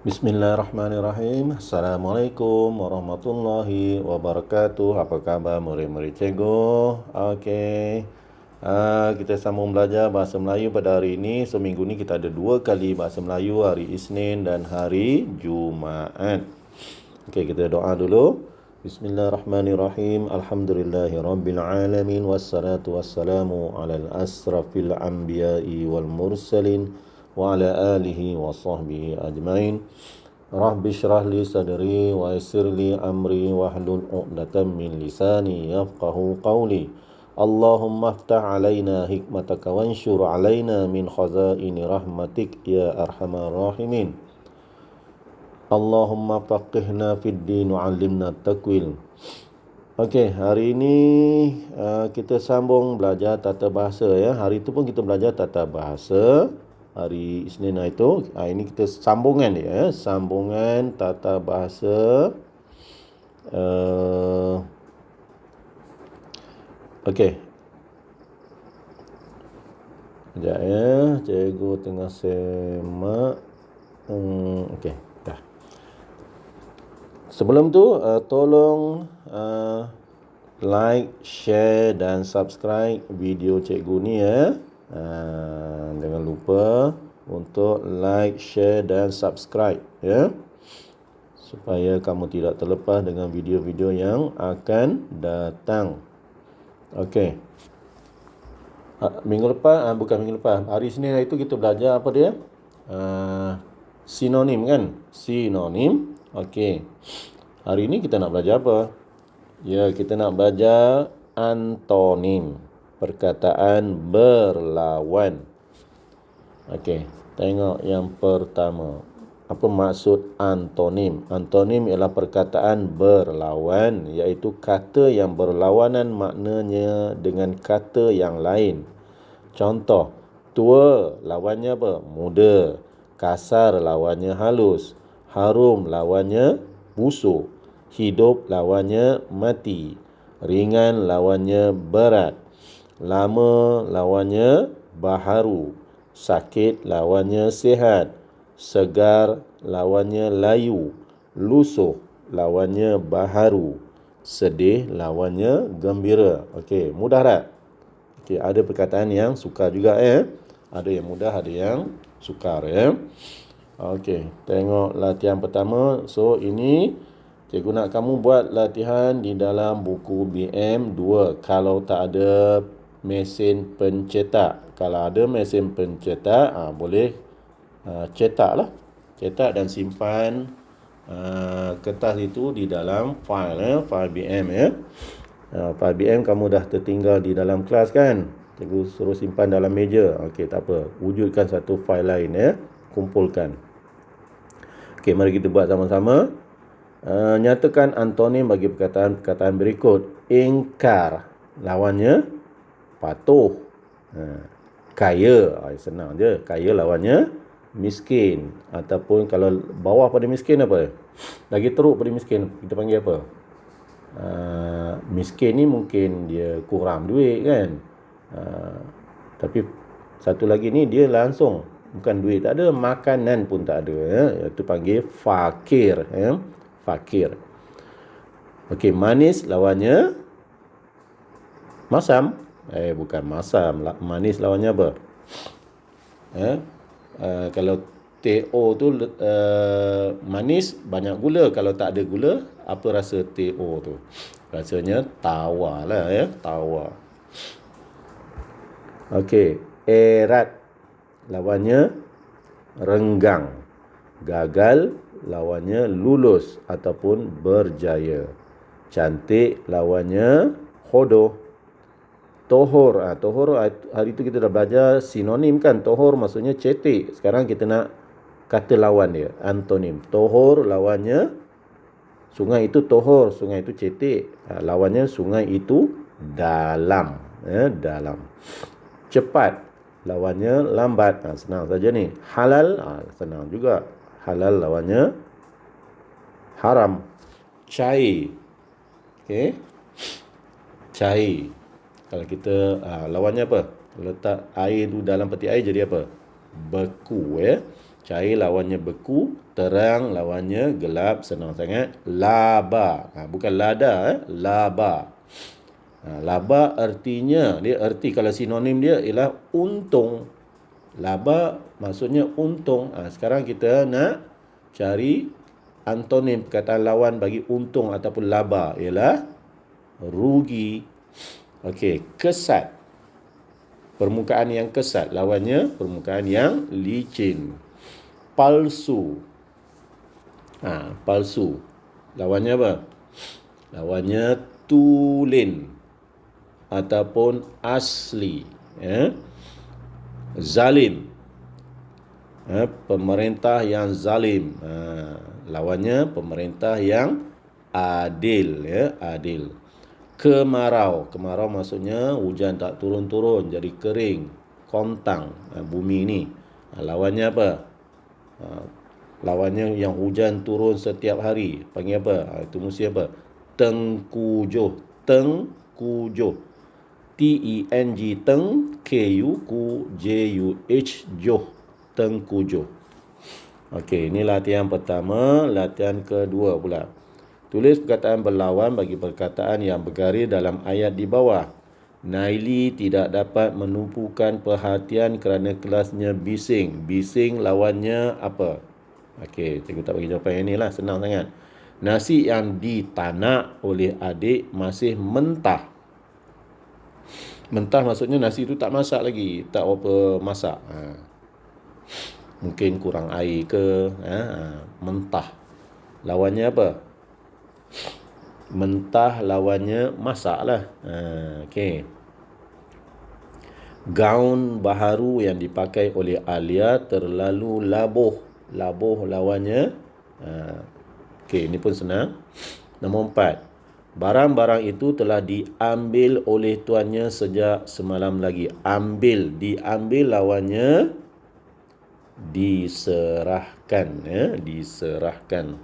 Bismillahirrahmanirrahim. Assalamualaikum warahmatullahi wabarakatuh. Apa khabar murid-murid cikgu? Okey. Kita sambung belajar bahasa Melayu pada hari ini. Seminggu ni kita ada 2 kali bahasa Melayu, hari Isnin dan hari Jumaat. Okey, kita doa dulu. Bismillahirrahmanirrahim. Alhamdulillahirabbil alamin wassalatu wassalamu alal asrafil anbiya'i wal mursalin wa ala alihi wa sahbihi ajmain. Rabbi syrah li sadri wa yassir li amri wahlul 'uqdatam min lisani yafqahu qawli. Allahumma aftah alaina hikmataka wanshur alaina min khazaini rahmatik ya arhamar rahimin. Allahumma faqihna fid din wa 'allimna takwil. Okey, hari ini kita sambung belajar tata bahasa ya. Hari itu pun kita belajar tata bahasa. Hari Isnin itu, ini kita sambungan dia, sambungan tata bahasa. Okey. Sekejap ya, cikgu tengah semak. Okey, dah. Sebelum tu, tolong like, share dan subscribe video cikgu ni ya. Jangan lupa untuk like, share dan subscribe ya, supaya kamu tidak terlepas dengan video-video yang akan datang. Okey. Minggu lepas, bukan minggu lepas, hari Senin itu kita belajar apa dia? Sinonim kan? Sinonim. Okey. Hari ini kita nak belajar apa? Ya, kita nak belajar antonim. Perkataan berlawan. Okey, tengok yang pertama. Apa maksud antonim? Antonim ialah perkataan berlawan, iaitu kata yang berlawanan maknanya dengan kata yang lain. Contoh, tua lawannya apa? Muda. Kasar lawannya halus. Harum lawannya busuk. Hidup lawannya mati. Ringan lawannya berat. Lama lawannya baharu. Sakit lawannya sihat. Segar lawannya layu. Lusuh lawannya baharu. Sedih lawannya gembira. Okey, mudah tak? Okey, ada perkataan yang sukar juga ya. Ada yang mudah, ada yang sukar ya. Okey, tengok latihan pertama. So ini cikgu nak kamu buat latihan di dalam buku BM2. Kalau tak ada mesin pencetak. Kalau ada mesin pencetak, boleh cetaklah. Cetak dan simpan kertas itu di dalam file ya, file BM ya. File BM kamu dah tertinggal di dalam kelas kan? Cikgu suruh simpan dalam meja. Okey, tak apa. Wujudkan satu file lain ya. Kumpulkan. Okey, mari kita buat sama-sama. Nyatakan antonim bagi perkataan-perkataan berikut. Ingkar lawannya patuh. Kaya, senang je. Kaya lawannya miskin. Ataupun kalau bawah pada miskin apa? Lagi teruk pada miskin, kita panggil apa? Miskin ni mungkin dia kurang duit kan. Tapi satu lagi ni dia langsung bukan duit tak ada, makanan pun tak ada ya. Itu panggil fakir ya. Fakir. Okey, manis lawannya masam. Bukan masam, manis lawannya apa? Kalau TO tu manis banyak gula. Kalau tak ada gula, apa rasa TO tu? Rasanya tawa lah ya, tawa. Okey, erat lawannya renggang. Gagal lawannya lulus ataupun berjaya. Cantik lawannya hodoh. Tohor, tohor hari itu kita dah belajar sinonim kan. Tohor maksudnya cetek. Sekarang kita nak kata lawan dia, antonim. Tohor lawannya sungai itu tohor, sungai itu cetek. Lawannya sungai itu dalam ya, dalam. Cepat lawannya lambat. Senang saja ni. Halal, senang juga. Halal lawannya haram. Cair. Okey. Cair. Kalau kita lawannya apa? Letak air tu dalam peti air jadi apa? Beku ya. Cair lawannya beku, terang lawannya gelap, senang sangat. Laba. Bukan lada, laba. Laba artinya, dia arti kalau sinonim dia ialah untung. Laba maksudnya untung. Sekarang kita nak cari antonim, perkataan lawan bagi untung ataupun laba ialah rugi. Okey, kesat. Permukaan yang kesat, lawannya permukaan yang licin. Palsu. Palsu. Lawannya apa? Lawannya tulen ataupun asli. Zalim. Pemerintah yang zalim. Lawannya pemerintah yang adil, adil. Kemarau. Kemarau maksudnya hujan tak turun-turun, jadi kering, kontang bumi ni. Lawannya apa? Lawannya yang hujan turun setiap hari, panggil apa? Itu mesti apa? Tengkujuh. Tengkujuh. T-E-N-G, teng, K-U-J-U-H, juh. Tengkujuh. Okey, ini latihan pertama. Latihan kedua pula. Tulis perkataan berlawan bagi perkataan yang bergaris dalam ayat di bawah. Naili tidak dapat menumpukan perhatian kerana kelasnya bising. Bising lawannya apa? Okey, cikgu tak bagi jawapan yang ni lah. Senang sangat. Nasi yang ditanak oleh adik masih mentah. Mentah maksudnya nasi tu tak masak lagi. Tak apa masak. Mungkin kurang air ke. Mentah. Lawannya apa? Mentah lawannya masak lah. Okey. Gaun baharu yang dipakai oleh Alia terlalu labuh. Labuh lawannya. Okey, ini pun senang. Nombor 4. Barang-barang itu telah diambil oleh tuannya sejak semalam lagi. Ambil. Diambil lawannya diserahkan. Diserahkan.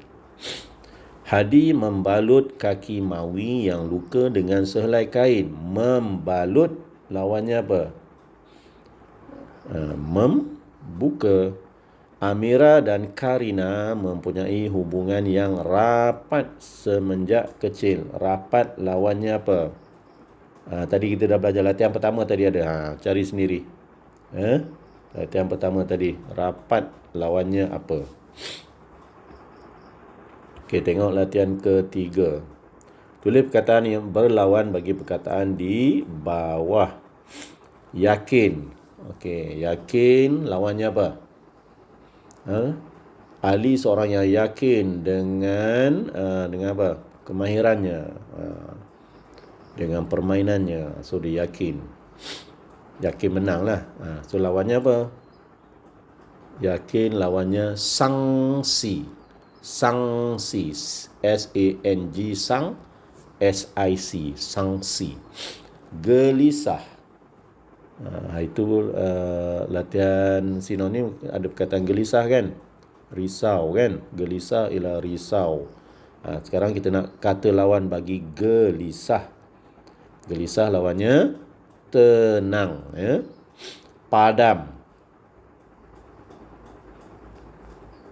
Hadi membalut kaki Mawi yang luka dengan sehelai kain. Membalut lawannya apa? Membuka. Amira dan Karina mempunyai hubungan yang rapat semenjak kecil. Rapat lawannya apa? Tadi kita dah belajar latihan pertama tadi ada. Cari sendiri. Latihan pertama tadi. Rapat lawannya apa? Okey, tengok latihan ketiga. Tulis perkataan yang berlawan bagi perkataan di bawah. Yakin. Okey, yakin lawannya apa? Ali seorang yang yakin dengan apa? Kemahirannya. Dengan permainannya. So, dia yakin. Yakin menang lah. So, lawannya apa? Yakin lawannya sangsi. Sangsi. S-A-N-G, sang. S-I-C, sangsi. Gelisah. Itu latihan sinonim. Ada perkataan gelisah kan? Risau kan? Gelisah ialah risau. Sekarang kita nak kata lawan bagi gelisah. Gelisah lawannya tenang. Padam.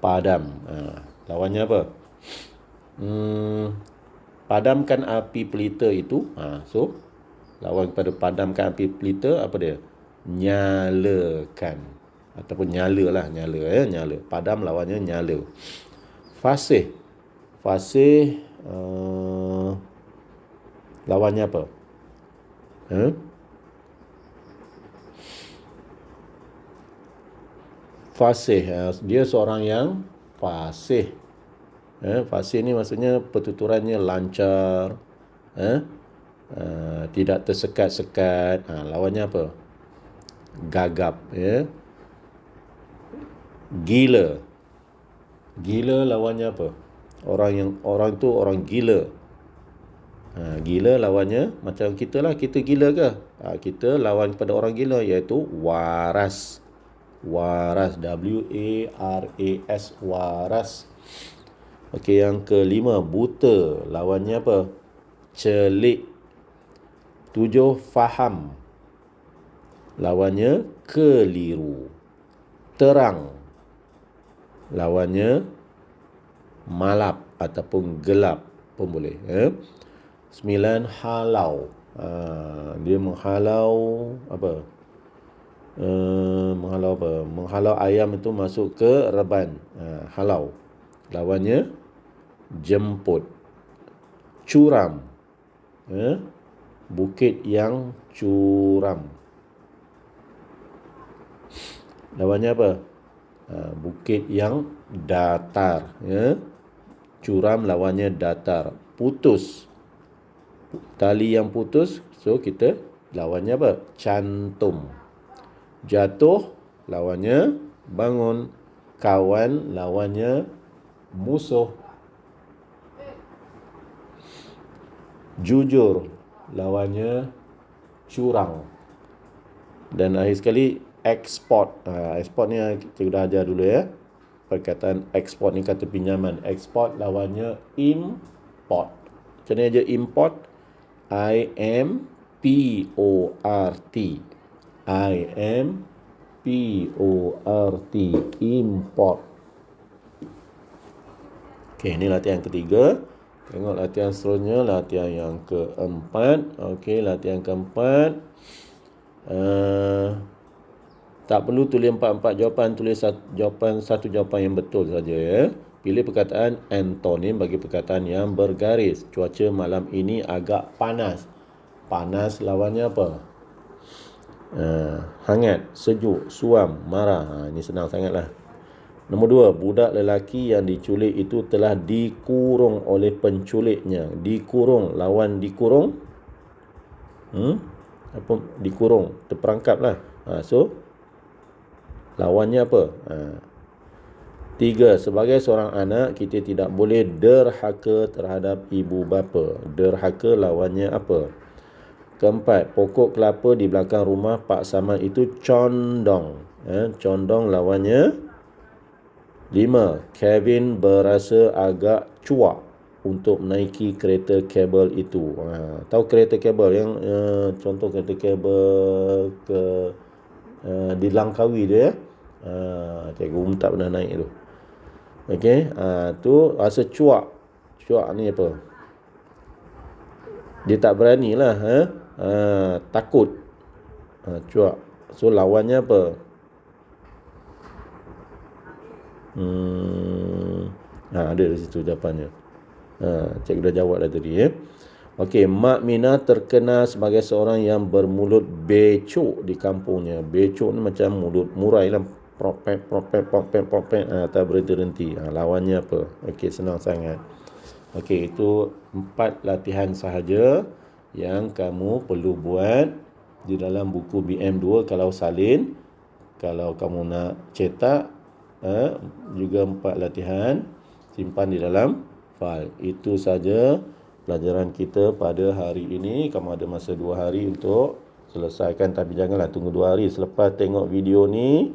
Padam. Lawannya apa? Padamkan api pelita itu. So, lawan kepada padamkan api pelita apa dia? Nyalakan. Ataupun nyala lah. Nyala. Nyala. Padam lawannya nyala. Fasih. Fasih lawannya apa? Fasih. Dia seorang yang fasih. Fasih ni maksudnya pertuturannya lancar. Tidak tersekat-sekat. Lawannya apa? Gagap. Gila. Gila lawannya apa? Orang tu orang gila. Gila lawannya macam kita lah. Kita gila ke? Kita lawan kepada orang gila iaitu waras. Waras. W-A-R-A-S. Waras. Okey, yang kelima, buta. Lawannya apa? Celik. 7, faham. Lawannya keliru. Terang. lawannya malap ataupun gelap pun boleh. 9, halau. Dia menghalau apa? Menghalau ayam itu masuk ke reban. Halau. Lawannya jemput. Curam. Bukit yang curam. Lawannya apa? Bukit yang datar. Curam lawannya datar. Putus. Tali yang putus, so kita lawannya apa? Cantum. Jatuh lawannya bangun. Kawan lawannya musuh. Jujur lawannya curang. Dan akhir sekali ekspor. Ekspor ni kita dah ajar dulu ya. Perkataan ekspor ni kata pinjaman. Ekspor lawannya import. Macam ni aja import. I-M-P-O-R-T. I-M-P-O-R-T. Import. Okey, ini latihan ketiga. Tengok latihan seterusnya, latihan yang keempat. Okey, latihan keempat. Tak perlu tulis 4 jawapan, tulis satu jawapan yang betul saja ya. Pilih perkataan antonim bagi perkataan yang bergaris. Cuaca malam ini agak panas. Panas lawannya apa? Hangat, sejuk, suam, marah. Ini senang sangatlah. Nombor 2, budak lelaki yang diculik itu telah dikurung oleh penculiknya. Dikurung lawan dikurung. Apa? Dikurung, terperangkap lah. So lawannya apa? 3, sebagai seorang anak kita tidak boleh derhaka terhadap ibu bapa. Derhaka lawannya apa? 4, pokok kelapa di belakang rumah Pak Samad itu condong. Condong lawannya. 5, Kevin berasa agak cuak untuk menaiki kereta kabel itu. Tahu kereta kabel yang contoh kereta kabel ke di Langkawi dia ya. Cikgu tak pernah naik tu. Okey, tu rasa cuak. Cuak ni apa? Dia tak beranilah, takut. Cuak. So lawannya apa? Ada di situ jawapannya. Cikgu dah jawab dah tadi ya. Okey, Mak Mina terkenal sebagai seorang yang bermulut becok di kampungnya. Becok ni macam mulut murai lah. Propet, tak berhenti-henti. Lawannya apa? Okey, senang sangat. Okey, itu 4 latihan sahaja yang kamu perlu buat di dalam buku BM2 kalau salin. Kalau kamu nak cetak, juga 4 latihan, simpan di dalam fail. Itu saja pelajaran kita pada hari ini. Kamu ada masa 2 hari untuk selesaikan, tapi janganlah tunggu 2 hari. Selepas tengok video ni,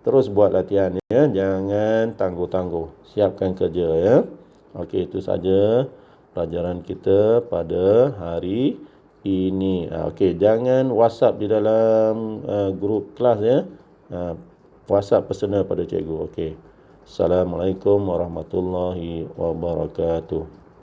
terus buat latihan ya. Jangan tangguh-tangguh. Siapkan kerja ya. Okey, itu saja pelajaran kita pada hari ini. Okey, jangan WhatsApp di dalam grup kelas ya. WhatsApp personal pada cikgu. Okey. Assalamualaikum warahmatullahi wabarakatuh.